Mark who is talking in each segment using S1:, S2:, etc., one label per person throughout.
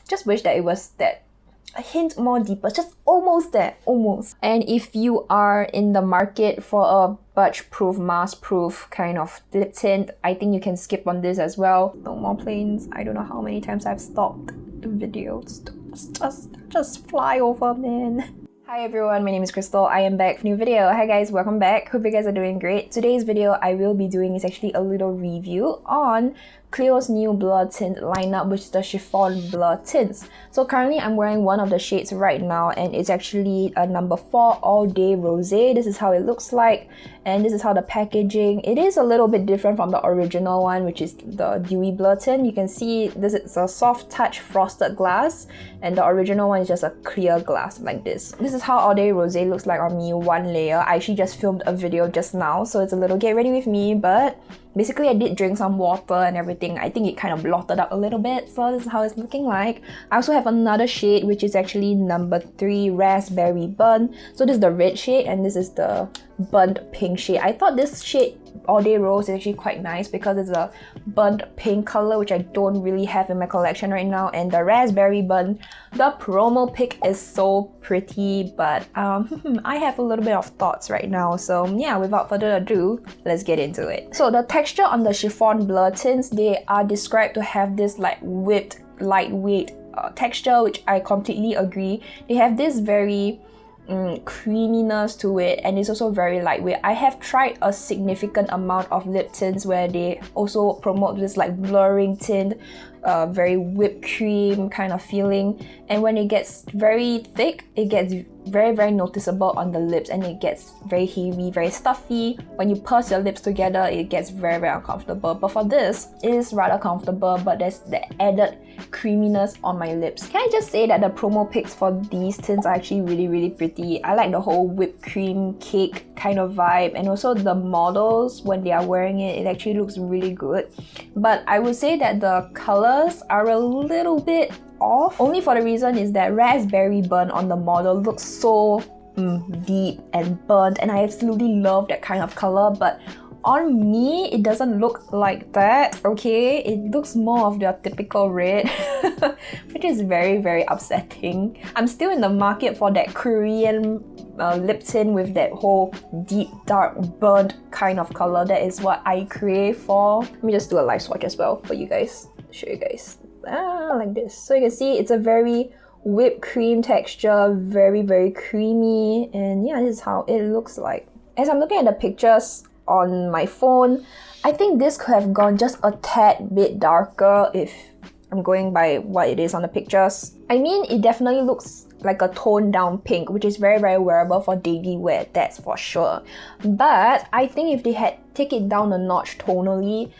S1: Just wish that it was that a hint more deeper, just almost there, almost. And if you are in the market for a budge-proof, mask-proof kind of lip tint, I think you can skip on this as well. No more planes. I don't know how many times I've stopped the videos. Just fly over, man. Hi everyone, my name is Crystal. I am back with a new video. Hi guys, welcome back. Hope you guys are doing great. Today's video I will be doing is actually a little review on CLIO's new blur tint lineup, which is the Chiffon Blur Tints. So currently I'm wearing one of the shades right now, and it's actually a number 4 All Day Rosé. This is how it looks like, and this is how the packaging. It is a little bit different from the original one, which is the Dewy Blur Tint. You can see this is a soft touch frosted glass, and the original one is just a clear glass like this. This is how All Day Rosé looks like on me, one layer. I actually just filmed a video just now, so it's a little get ready with me, but basically I did drink some water and everything. I think it kind of blotted up a little bit, so this is how it's looking like. I also have another shade, which is actually number 3 Raspberry Burn. So this is the red shade, and this is the burnt pink shade. I thought this shade, All Day Rose, is actually quite nice because it's a burnt pink color, which I don't really have in my collection right now. And the Raspberry Burn, the promo pic is so pretty, but I have a little bit of thoughts right now. So yeah, without further ado, let's get into it. So the texture on the Chiffon Blur Tints, they are described to have this like whipped, lightweight texture, which I completely agree. They have this very creaminess to it, and it's also very lightweight. I have tried a significant amount of lip tints where they also promote this like blurring tint, very whipped cream kind of feeling, and when it gets very thick, it gets very noticeable on the lips, and it gets very heavy, very stuffy. When you purse your lips together, it gets very uncomfortable. But for this, it is rather comfortable, but there's the added creaminess on my lips. Can I just say that the promo pics for these tints are actually really pretty. I like the whole whipped cream cake kind of vibe, and also the models, when they are wearing it, it actually looks really good. But I would say that the colors are a little bit off, only for the reason is that Raspberry Burn on the model looks so deep and burnt, and I absolutely love that kind of color, but on me it doesn't look like that. Okay, it looks more of the typical red which is very upsetting. I'm still in the market for that Korean lip tint with that whole deep dark burnt kind of color. That is what I crave for. Let me just do a live swatch as well for you guys, show you guys. Like this. So you can see it's a very whipped cream texture, very creamy, and yeah, this is how it looks like. As I'm looking at the pictures on my phone, I think this could have gone just a tad bit darker if I'm going by what it is on the pictures. I mean, it definitely looks like a toned down pink, which is very wearable for daily wear, that's for sure. But I think if they had taken it down a notch tonally,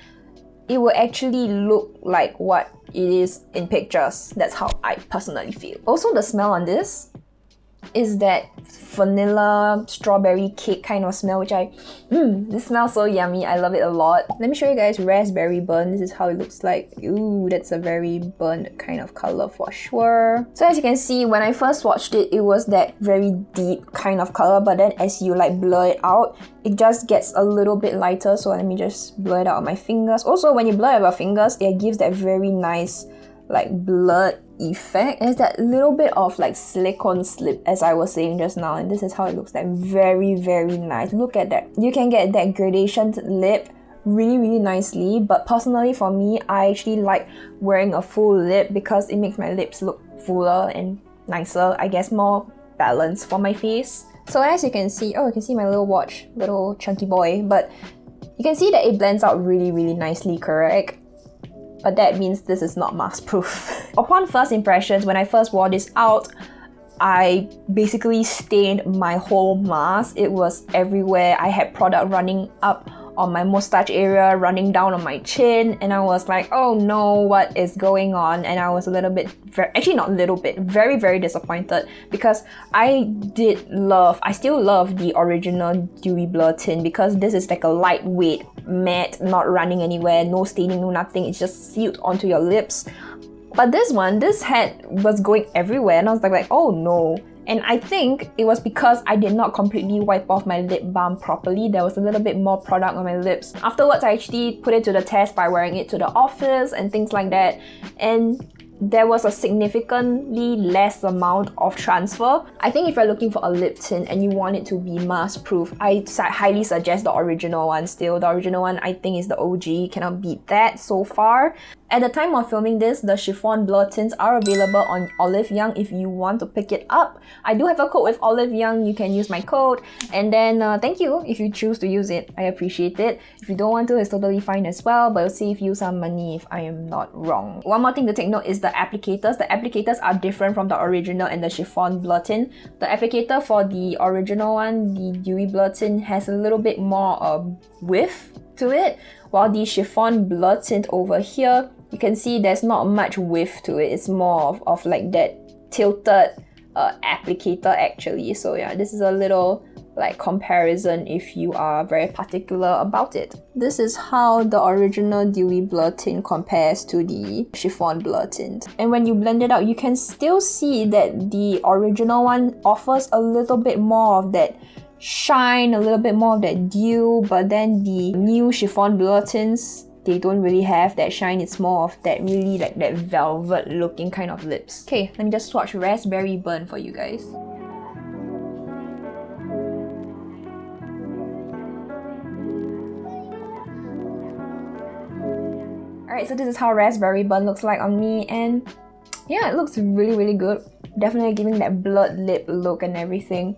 S1: it will actually look like what it is in pictures. That's how I personally feel. Also, the smell on this is that vanilla strawberry cake kind of smell, which this smells so yummy. I love it a lot. Let me show you guys Raspberry Burn. This is how it looks like. Ooh, that's a very burnt kind of color for sure. So as you can see, when I first watched it, it was that very deep kind of color, but then as you like blur it out, it just gets a little bit lighter. So let me just blur it out on my fingers. Also, when you blur out your fingers, it gives that very nice like blurred effect. There's that little bit of like silicone slip, as I was saying just now, and this is how it looks like. Very nice. Look at that. You can get that gradationed lip really nicely, but personally for me, I actually like wearing a full lip because it makes my lips look fuller and nicer, I guess more balanced for my face. So as you can see, you can see my little watch, little chunky boy, but you can see that it blends out really nicely, correct? But that means this is not mask proof. Upon first impressions, when I first wore this out, I basically stained my whole mask. It was everywhere. I had product running up on my mustache area, running down on my chin, and I was like, oh no, what is going on? And I was a little bit, actually not a little bit, very disappointed, because I still love the original Dewy Blur Tint, because this is like a lightweight matte, not running anywhere, no staining, no nothing, it's just sealed onto your lips. But this one, this head was going everywhere, and I was like, oh no. And I think it was because I did not completely wipe off my lip balm properly. There was a little bit more product on my lips. Afterwards, I actually put it to the test by wearing it to the office and things like that. And there was a significantly less amount of transfer. I think if you're looking for a lip tint and you want it to be mask proof, I highly suggest the original one still. The original one I think is the OG, cannot beat that so far. At the time of filming this, the Chiffon Blur Tints are available on Olive Young if you want to pick it up. I do have a code with Olive Young, you can use my code. And then thank you if you choose to use it, I appreciate it. If you don't want to, it's totally fine as well, but it'll save you some money if I am not wrong. One more thing to take note is the applicators. The applicators are different from the original and the Chiffon Blur Tint. The applicator for the original one, the Dewy Blur Tint, has a little bit more width to it, while the Chiffon Blur Tint over here, you can see there's not much width to it. It's more of like that tilted applicator actually. So yeah, this is a little like comparison if you are very particular about it. This is how the original Dewy Blur Tint compares to the Chiffon Blur Tint. And when you blend it out, you can still see that the original one offers a little bit more of that shine, a little bit more of that dew, but then the new Chiffon Blur Tints, they don't really have that shine. It's more of that really like that velvet looking kind of lips. Okay, let me just swatch Raspberry Burn for you guys. Alright, so this is how Raspberry Burn looks like on me, and yeah, it looks really good. Definitely giving that blood lip look and everything.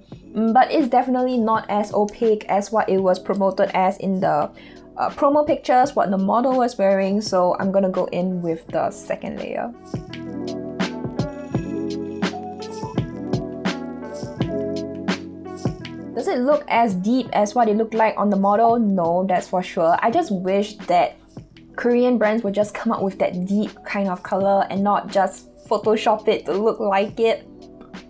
S1: But it's definitely not as opaque as what it was promoted as in the promo pictures, what the model was wearing, so I'm gonna go in with the second layer. Does it look as deep as what it looked like on the model? No, that's for sure. I just wish that Korean brands would just come up with that deep kind of color and not just Photoshop it to look like it.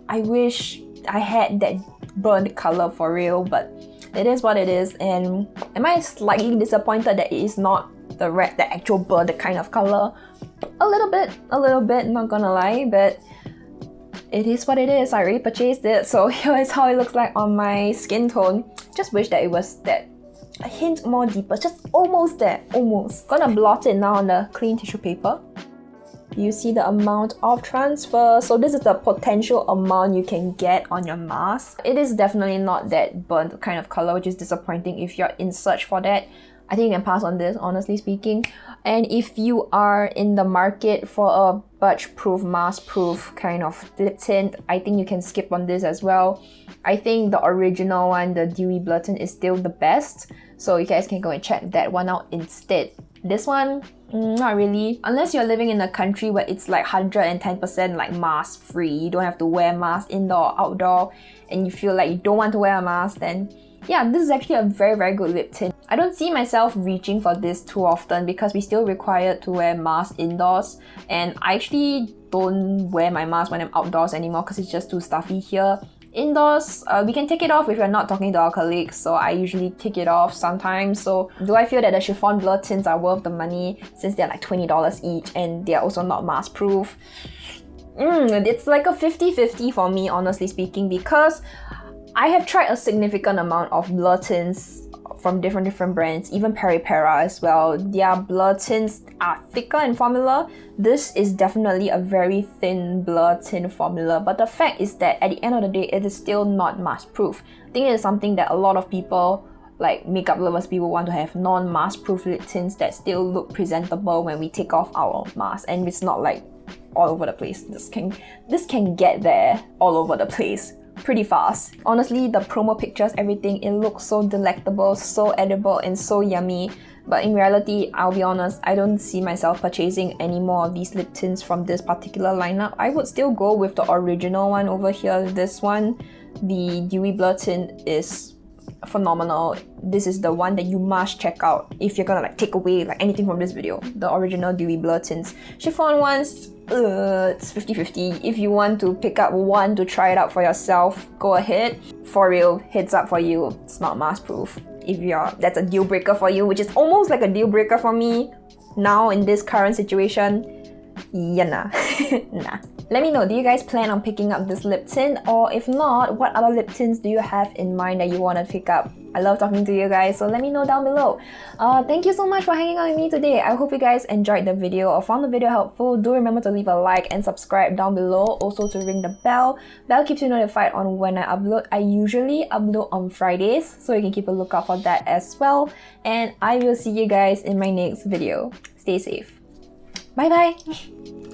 S1: I wish I had that burnt color for real, but it is what it is. And am I slightly disappointed that it is not the actual burnt kind of color? A little bit, not gonna lie, but it is what it is. I already purchased it, so here is how it looks like on my skin tone. Just wish that it was that a hint more deeper, just almost there, almost. Gonna blot it now on the clean tissue paper. You see the amount of transfer. So this is the potential amount you can get on your mask. It is definitely not that burnt kind of color, which is disappointing if you're in search for that. I think you can pass on this, honestly speaking. And if you are in the market for a budge-proof, mask-proof kind of lip tint, I think you can skip on this as well. I think the original one, the Dewy Blur Tint, is still the best. So you guys can go and check that one out instead. This one, not really. Unless you're living in a country where it's like 110% like mask free, you don't have to wear mask indoor, outdoor, and you feel like you don't want to wear a mask, then yeah, this is actually a very good lip tint. I don't see myself reaching for this too often because we still required to wear masks indoors, and I actually don't wear my mask when I'm outdoors anymore because it's just too stuffy here. Indoors, we can take it off if we're not talking to our colleagues, so I usually take it off sometimes. So do I feel that the Chiffon Blur Tints are worth the money since they're like $20 each and they're also not mask proof? It's like a 50-50 for me, honestly speaking, because I have tried a significant amount of blur tints from different brands, even Peripera as well. Their blur tints are thicker in formula. This is definitely a very thin blur tint formula, but the fact is that at the end of the day, it is still not mask proof. I think it is something that a lot of people, like makeup lovers, people want to have non-mask proof lip tints that still look presentable when we take off our mask, and it's not like all over the place. This can get there all over the place pretty fast. Honestly, the promo pictures, everything, it looks so delectable, so edible, and so yummy. But in reality, I'll be honest, I don't see myself purchasing any more of these lip tints from this particular lineup. I would still go with the original one over here. This one, the Dewy Blur Tint, is phenomenal. This is the one that you must check out if you're gonna like take away like anything from this video. The original Dewy Blur Tints. Chiffon ones, it's 50-50. If you want to pick up one to try it out for yourself, go ahead. For real, heads up for you, it's not mask proof. If that's a deal breaker for you, which is almost like a deal breaker for me now in this current situation, Yeah, nah. Nah. Let me know, do you guys plan on picking up this lip tint? Or if not, what other lip tints do you have in mind that you want to pick up? I love talking to you guys, so let me know down below. Thank you so much for hanging out with me today. I hope you guys enjoyed the video or found the video helpful. Do remember to leave a like and subscribe down below. Also to ring the bell. Bell keeps you notified on when I upload. I usually upload on Fridays, so you can keep a lookout for that as well. And I will see you guys in my next video. Stay safe. Bye bye!